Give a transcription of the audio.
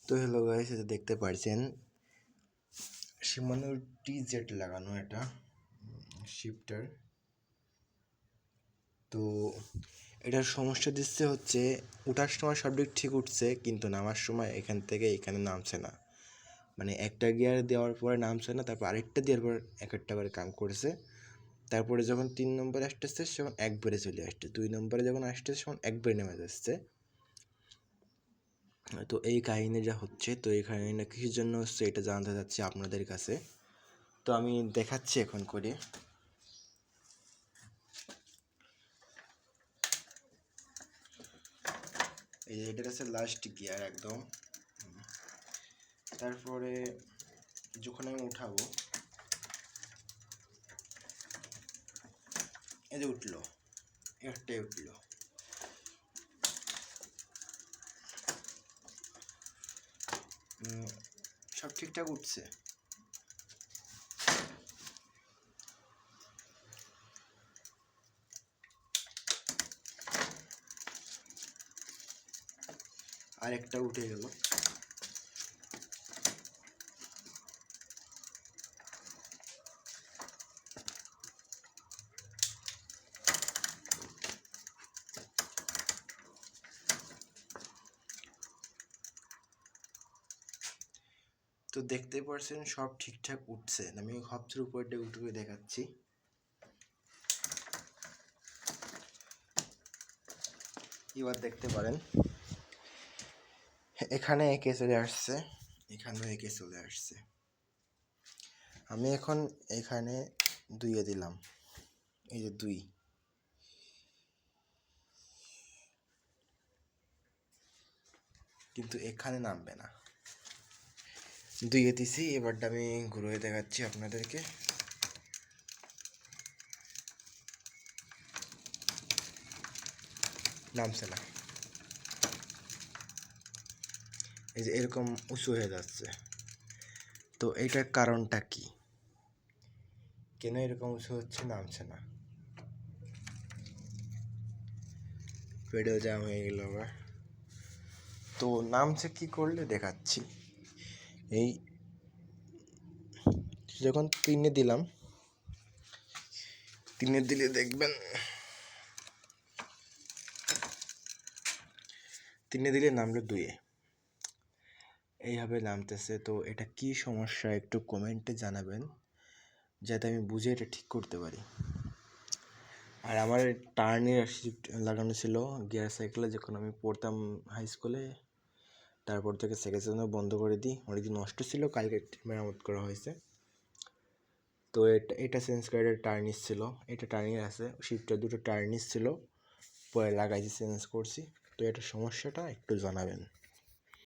তো hello guys, এটা দেখতে পারছেন শিমানোর TZ লাগানো এটা শিফটার। তো এটার সমস্যা দিচ্ছে হচ্ছে ওঠার সময় সব দিক ঠিক উঠছে, কিন্তু নামার সময় এখান থেকে এখানে নামছে না। মানে একটা গিয়ার দেওয়ার পরে নামছে না, তারপর আরেকটা দেওয়ার পর একটা করে কাম করেছে। তারপরে যখন 3 নম্বরে আসতেছে তখন একবারে চলে আসছে, 2 নম্বরে যখন আসতেছে তখন একবারে নেমে যাচ্ছে। তো এই কাহিনীটা হচ্ছে, তো এই কাহিনীটা কিসের জন্য হচ্ছে এটা জানতে চাচ্ছি আপনাদের কাছে। তো আমি দেখাচ্ছি এখন করে। এই যে এটা হচ্ছে লাস্ট গিয়ার একদম। তারপরে যখন আমি উঠাবো, এই যে উঠলো, একটাই উঠলো। সব ঠিকঠাক উঠছে। আর একটা উঠে গেল। তো দেখতে পাচ্ছেন সব ঠিকঠাক উঠছে। আমি হপসের উপরটা উঠে দেখাচ্ছি। এবার দেখতে পারেন এখানে এঁকে চলে আসছে, এখানেও এঁকে চলে আসছে। আমি এখন এখানে 2 দিলাম, এই যে 2, কিন্তু এখানে নামবে না। 2 দিছি। এবারটা আমি ঘুরে দেখাচ্ছি আপনাদেরকে। নামছে না, এই যে এরকম উঁচু হয়ে যাচ্ছে। তো এইটার কারণটা কি, কেন এরকম উঁচু হচ্ছে, নামছে না? ভিডিও জ্যাম হয়ে গেল আবার। তো নামছে কি করলে দেখাচ্ছি। এই যখন 3 দিলাম, 3 দিলে দেখবেন 3 দিলে নামলো 2, এইভাবে নামতেছে। তো এটা কি সমস্যা একটু কমেন্টে জানাবেন, যাতে আমি বুঝে এটা ঠিক করতে পারি। আর আমার টার্নের শিফট লাগানো ছিল গিয়ার সাইকেলে যখন আমি পড়তাম হাই স্কুলে। তারপর থেকে সাইকেল বন্ধ করে দিই, অনেকদিন নষ্ট ছিল, কালকে মেরামত করা হয়েছে। তো এটা চেঞ্জ করে টার্নিস ছিল, এটা টার্নিং আছে, শিফটের 2টো টার্নিস ছিল, পরে লাগাইছি, চেঞ্জ করছি। তো এটার সমস্যাটা একটু জানাবেন।